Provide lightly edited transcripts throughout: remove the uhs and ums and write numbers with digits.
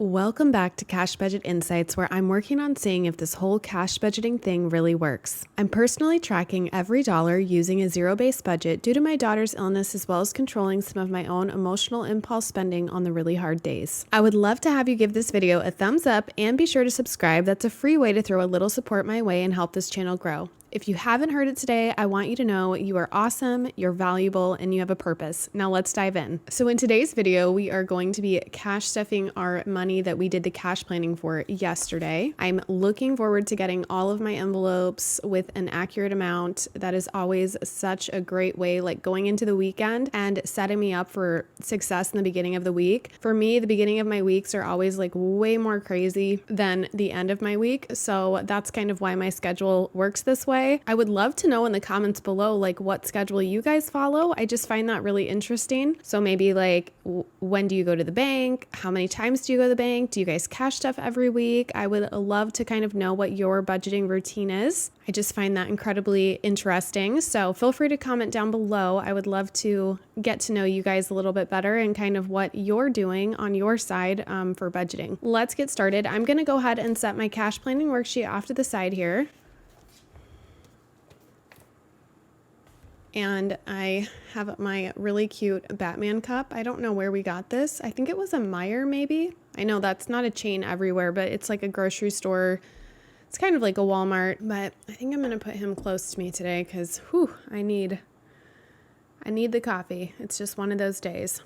Welcome back to Cash Budget Insights, where I'm working on seeing if this whole cash budgeting thing really works. I'm personally tracking every dollar using a zero-based budget due to my daughter's illness, as well as controlling some of my own emotional impulse spending on the really hard days. I would love to have you give this video a thumbs up and be sure to subscribe. That's a free way to throw a little support my way and help this channel grow. If you haven't heard it today, I want you to know you are awesome, you're valuable, and you have a purpose. Now let's dive in. So in today's video, we are going to be cash stuffing our money that we did the cash planning for yesterday. I'm looking forward to getting all of my envelopes with an accurate amount. That is always such a great way, like going into the weekend and setting me up for success in the beginning of the week. For me, the beginning of my weeks are always like way more crazy than the end of my week. So that's kind of why my schedule works this way. I would love to know in the comments below, like what schedule you guys follow. I just find that really interesting. So maybe like, when do you go to the bank? How many times do you go to the bank? Do you guys cash stuff every week? I would love to kind of know what your budgeting routine is. I just find that incredibly interesting. So feel free to comment down below. I would love to get to know you guys a little bit better and kind of what you're doing on your side for budgeting. Let's get started. I'm going to go ahead and set my cash planning worksheet off to the side here. And I have my really cute Batman cup. I don't know where we got this. I think it was a Meijer maybe. I know that's not a chain everywhere, but it's like a grocery store. It's kind of like a Walmart, but I think I'm going to put him close to me today because I need the coffee. It's just one of those days.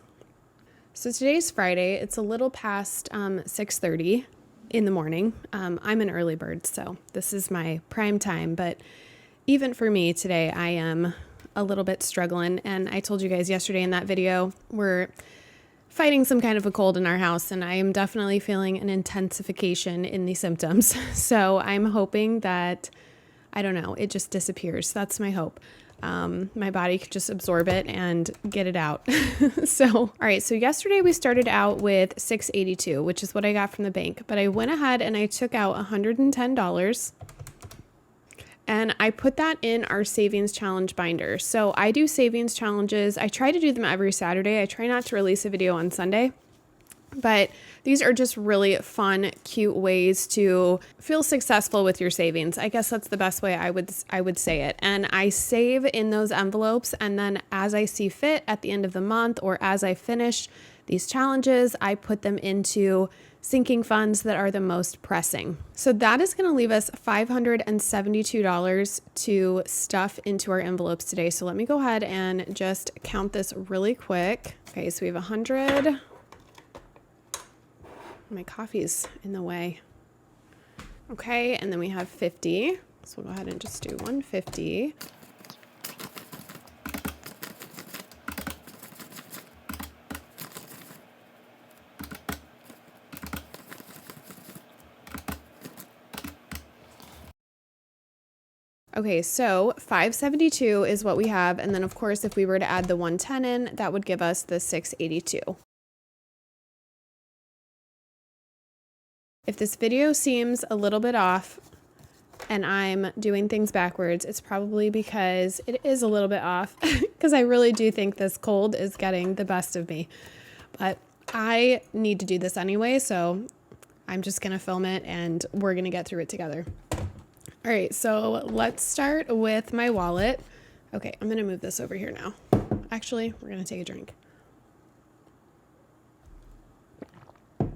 So today's Friday. It's a little past 6:30 in the morning. I'm an early bird, so this is my prime time, but even for me today, I am a little bit struggling. And I told you guys yesterday in that video, we're fighting some kind of a cold in our house, and I am definitely feeling an intensification in the symptoms. So I'm hoping that, I don't know, it just disappears. That's my hope. My body could just absorb it and get it out. All right. So yesterday we started out with $682, which is what I got from the bank, but I went ahead and I took out $110. And I put that in our savings challenge binder. So I do savings challenges. I try to do them every Saturday. I try not to release a video on Sunday, but these are just really fun, cute ways to feel successful with your savings. I guess that's the best way I would say it. And I save in those envelopes. And then as I see fit at the end of the month, or as I finish these challenges, I put them into sinking funds that are the most pressing. So that is going to leave us $572 to stuff into our envelopes today. So let me go ahead and just count this really quick. Okay, so we have 100. My coffee's in the way. Okay, and then we have 50. So we'll go ahead and just do 150. Okay, so 572 is what we have. And then of course, if we were to add the 110 in, that would give us the 682. If this video seems a little bit off and I'm doing things backwards, it's probably because it is a little bit off because I really do think this cold is getting the best of me. But I need to do this anyway, so I'm just going to film it and we're going to get through it together. All right, so let's start with my wallet. Okay, I'm going to move this over here now. Actually, we're going to take a drink. All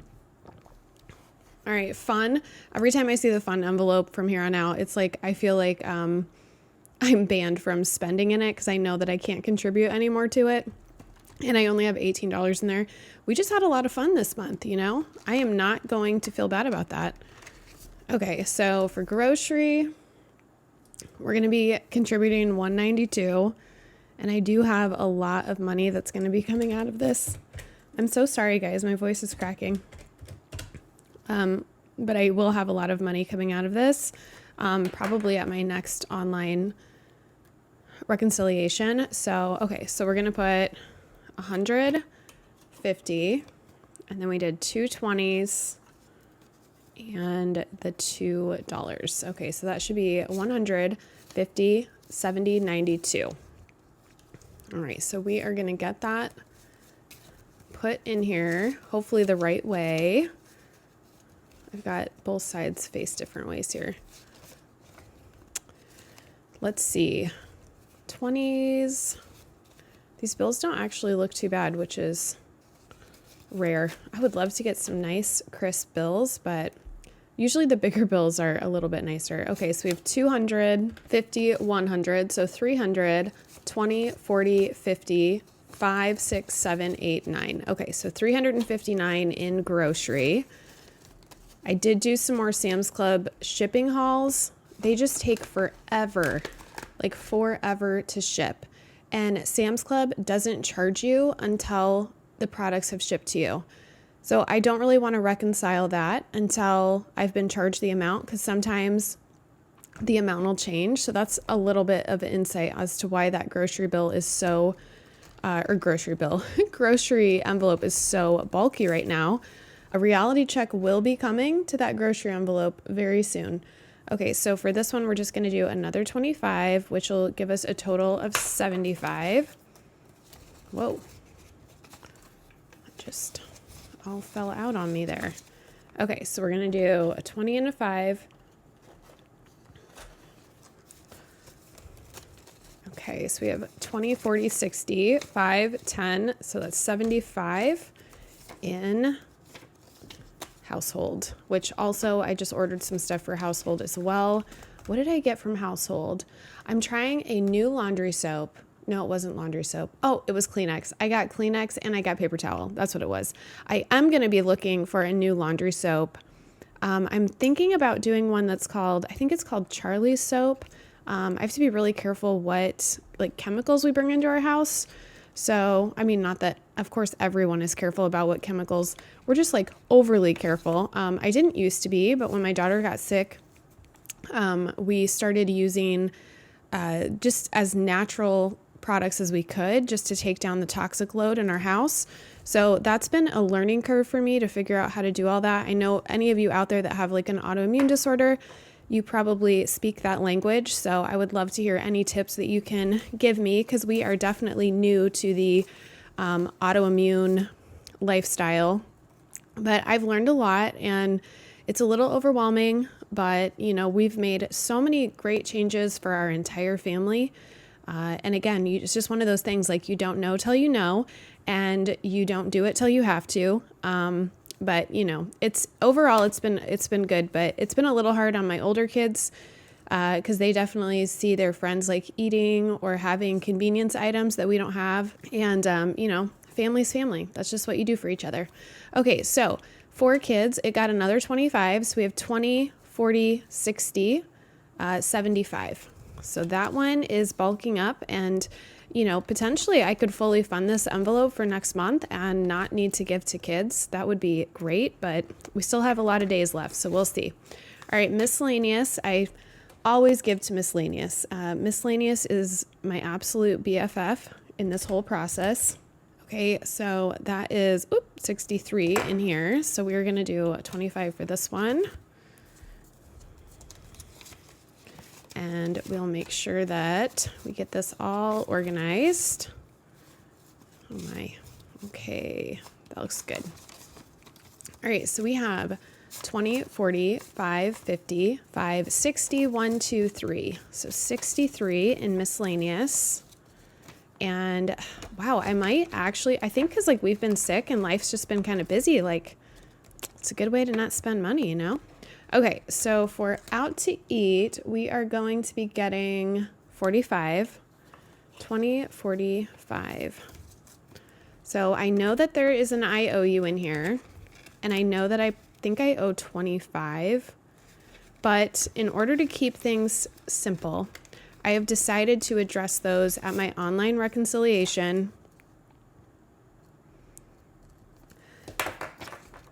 right, fun. Every time I see the fun envelope from here on out, it's like I feel like I'm banned from spending in it because I know that I can't contribute anymore to it. And I only have $18 in there. We just had a lot of fun this month, you know? I am not going to feel bad about that. Okay, so for grocery, we're going to be contributing $192, and I do have a lot of money that's going to be coming out of this. I'm so sorry, guys. My voice is cracking. But I will have a lot of money coming out of this, probably at my next online reconciliation. So, okay, so we're going to put 150, and then we did 220s. And the $2. Okay, so that should be 150, 70, 92. All right, so we are going to get that put in here, hopefully the right way. I've got both sides faced different ways here. Let's see. 20s. These bills don't actually look too bad, which is rare. I would love to get some nice crisp bills, but usually the bigger bills are a little bit nicer. Okay, so we have 200, 50, 100, so 300, 20, 40, 50, 5, 6, 7, 8, 9. Okay, so 359 in grocery. I did do some more Sam's Club shipping hauls. They just take forever, like forever to ship. And Sam's Club doesn't charge you until the products have shipped to you. So I don't really want to reconcile that until I've been charged the amount, because sometimes the amount will change. So that's a little bit of insight as to why that grocery bill is so, grocery envelope is so bulky right now. A reality check will be coming to that grocery envelope very soon. Okay, so for this one, we're just going to do another 25, which will give us a total of 75. Whoa. Just all fell out on me there. Okay, so we're going to do a 20 and a 5. Okay, so we have 20, 40, 60, 5, 10. So that's 75 in household, which also I just ordered some stuff for household as well. What did I get from household? I'm trying a new laundry soap. No, it wasn't laundry soap. Oh, it was Kleenex. I got Kleenex and I got paper towel. That's what it was. I am going to be looking for a new laundry soap. I'm thinking about doing one that's called, I think it's called Charlie's soap. I have to be really careful what like chemicals we bring into our house. So, I mean, not that, of course, everyone is careful about what chemicals. We're just like overly careful. I didn't used to be, but when my daughter got sick, we started using just as natural products as we could just to take down the toxic load in our house. So that's been a learning curve for me to figure out how to do all that. I know any of you out there that have like an autoimmune disorder, you probably speak that language. So I would love to hear any tips that you can give me, because we are definitely new to the autoimmune lifestyle. But I've learned a lot and it's a little overwhelming, but you know, we've made so many great changes for our entire family. And again, it's just one of those things, like you don't know till you know, and you don't do it till you have to. But you know, it's overall, it's been good, but it's been a little hard on my older kids, because they definitely see their friends like eating or having convenience items that we don't have. And, you know, family's family. That's just what you do for each other. Okay. So for kids, it got another 25. So we have 20, 40, 60, 75. So that one is bulking up, and you know, potentially I could fully fund this envelope for next month and not need to give to kids. That would be great, but we still have a lot of days left, so we'll see. All right, miscellaneous. I always give to miscellaneous. Miscellaneous is my absolute BFF in this whole process. Okay, so that is 63 in here. So we're going to do 25 for this one. And we'll make sure that we get this all organized. Oh my, okay, that looks good. All right, so we have 20, 40, 5, 50, 5, 60, 1, 2, 3. So 63 in miscellaneous. And wow, I might actually, I think because like we've been sick and life's just been kind of busy, like it's a good way to not spend money, you know? Okay, so for out to eat, we are going to be getting 45, 20, 45. So I know that there is an IOU in here, and I know that I think I owe 25, but in order to keep things simple, I have decided to address those at my online reconciliation,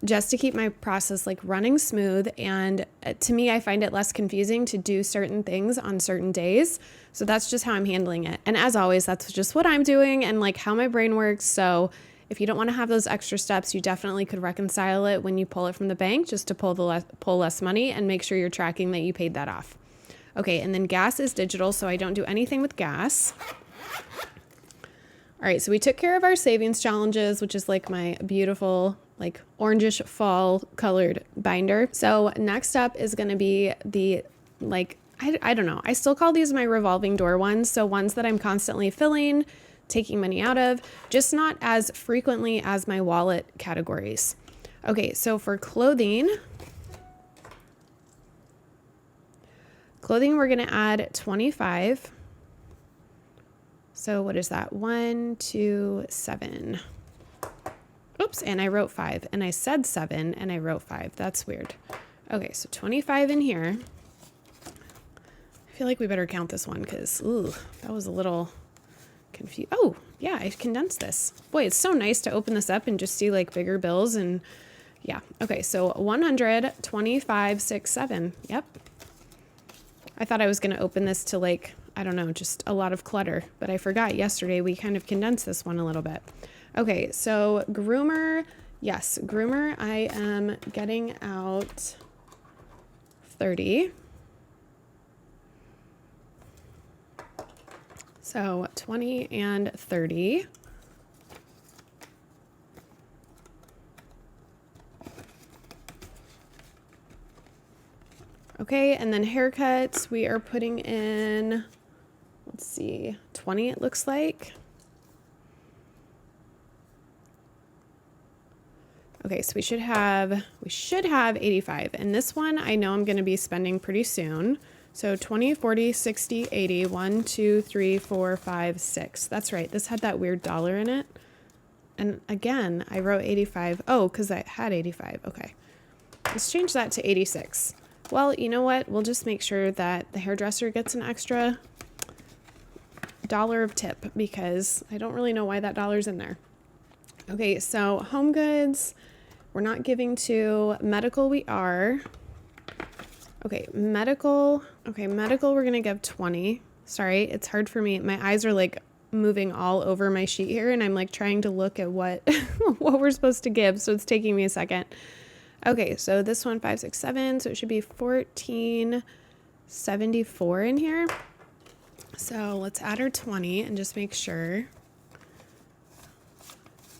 just to keep my process like running smooth. And to me, I find it less confusing to do certain things on certain days. So that's just how I'm handling it. And as always, that's just what I'm doing and like how my brain works. So if you don't want to have those extra steps, you definitely could reconcile it when you pull it from the bank, just to pull less money and make sure you're tracking that you paid that off. Okay. And then gas is digital, so I don't do anything with gas. All right. So we took care of our savings challenges, which is like my beautiful like orangish fall colored binder. So next up is going to be the like, I don't know. I still call these my revolving door ones. So ones that I'm constantly filling, taking money out of, just not as frequently as my wallet categories. Okay, so for clothing, we're going to add 25. So what is that? 1, 2, 7. Oops, and I wrote 5, and I said 7, and I wrote 5. That's weird. Okay, so 25 in here. I feel like we better count this one because, ooh, that was a little confused. Oh, yeah, I condensed this. Boy, it's so nice to open this up and just see like bigger bills and yeah. Okay, so 100, 25, 6, 7. Yep. I thought I was going to open this to like, I don't know, just a lot of clutter, but I forgot yesterday we kind of condensed this one a little bit. Okay, so groomer, yes, groomer, I am getting out 30. So 20 and 30. Okay, and then haircuts, we are putting in, let's see, 20 it looks like. Okay, so we should have 85. And this one I know I'm going to be spending pretty soon. So 20, 40, 60, 80, 1, 2, 3, 4, 5, 6. That's right. This had that weird dollar in it. And again, I wrote 85. Oh, because I had 85. Okay. Let's change that to 86. Well, you know what? We'll just make sure that the hairdresser gets an extra dollar of tip because I don't really know why that dollar's in there. Okay, so home goods, we're not giving to. Medical, we are. Okay, medical, we're going to give 20. Sorry, it's hard for me. My eyes are like moving all over my sheet here and I'm like trying to look at what what we're supposed to give, so it's taking me a second. Okay, so this one 5, 6, 7, so it should be 1474 in here. So let's add our 20 and just make sure.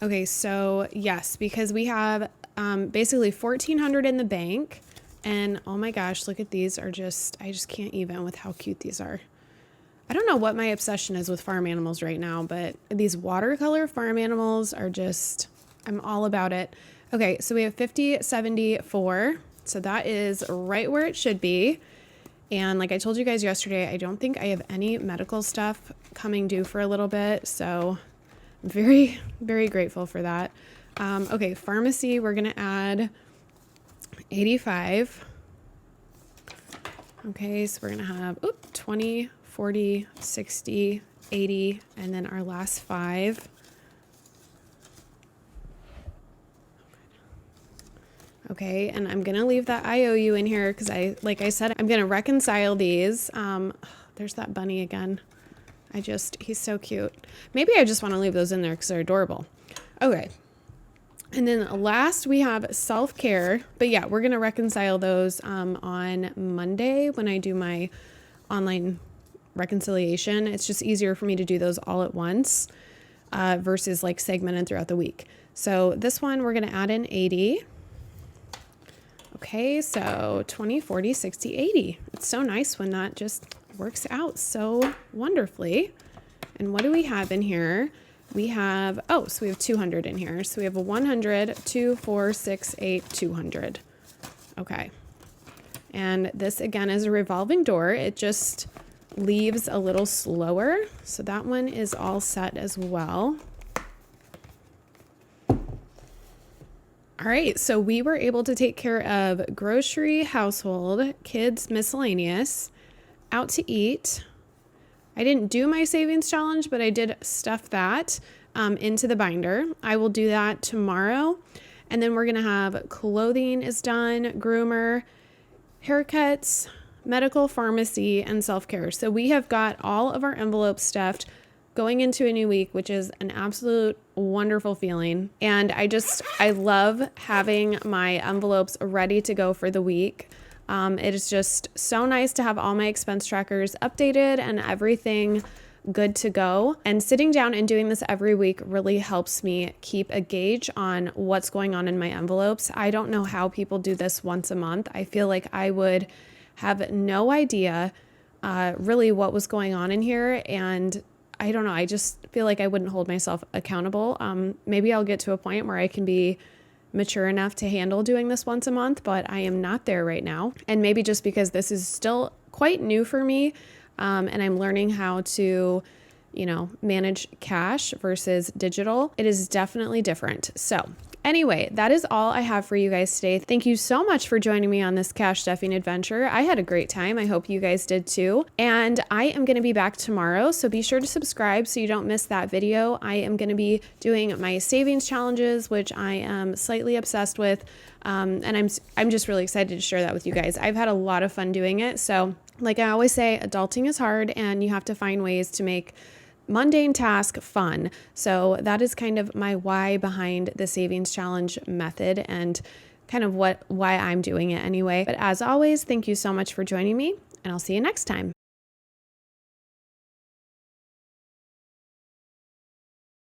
Okay, so yes, because we have basically 1,400 in the bank, and oh my gosh, look at these are just, I just can't even with how cute these are. I don't know what my obsession is with farm animals right now, but these watercolor farm animals are just, I'm all about it. Okay, so we have 5074, so that is right where it should be. And like I told you guys yesterday, I don't think I have any medical stuff coming due for a little bit, so I'm very, very grateful for that. Okay, pharmacy, we're going to add 85. Okay, so we're going to have 20, 40, 60, 80, and then our last 5. Okay, and I'm going to leave that IOU in here because like I said, I'm going to reconcile these. There's that bunny again. He's so cute. Maybe I just want to leave those in there because they're adorable. Okay. And then last we have self-care, but yeah, we're going to reconcile those on Monday when I do my online reconciliation. It's just easier for me to do those all at once versus like segmented throughout the week. So this one, we're going to add in 80. Okay, so 20, 40, 60, 80. It's so nice when that just works out so wonderfully. And what do we have in here? We have, so we have 200 in here. So we have a 100, 2, 4, 6, 8, 200. Okay. And this again is a revolving door. It just leaves a little slower. So that one is all set as well. All right, so we were able to take care of grocery, household, kids, miscellaneous, out to eat. I didn't do my savings challenge, but I did stuff that into the binder. I will do that tomorrow. And then we're going to have clothing is done, groomer, haircuts, medical, pharmacy, and self-care. So we have got all of our envelopes stuffed going into a new week, which is an absolute wonderful feeling. And I love having my envelopes ready to go for the week. It is just so nice to have all my expense trackers updated and everything good to go. And sitting down and doing this every week really helps me keep a gauge on what's going on in my envelopes. I don't know how people do this once a month. I feel like I would have no idea really what was going on in here. And I don't know, I just feel like I wouldn't hold myself accountable. Maybe I'll get to a point where I can be mature enough to handle doing this once a month, but I am not there right now. And maybe just because this is still quite new for me, and I'm learning how to, manage cash versus digital, it is definitely different. So anyway, that is all I have for you guys today. Thank you so much for joining me on this cash stuffing adventure. I had a great time. I hope you guys did too. And I am going to be back tomorrow, so be sure to subscribe so you don't miss that video. I am going to be doing my savings challenges, which I am slightly obsessed with. And I'm just really excited to share that with you guys. I've had a lot of fun doing it. So like I always say, adulting is hard and you have to find ways to make mundane task fun. So that is kind of my why behind the savings challenge method and kind of why I'm doing it anyway. But as always, thank you so much for joining me, and I'll see you next time.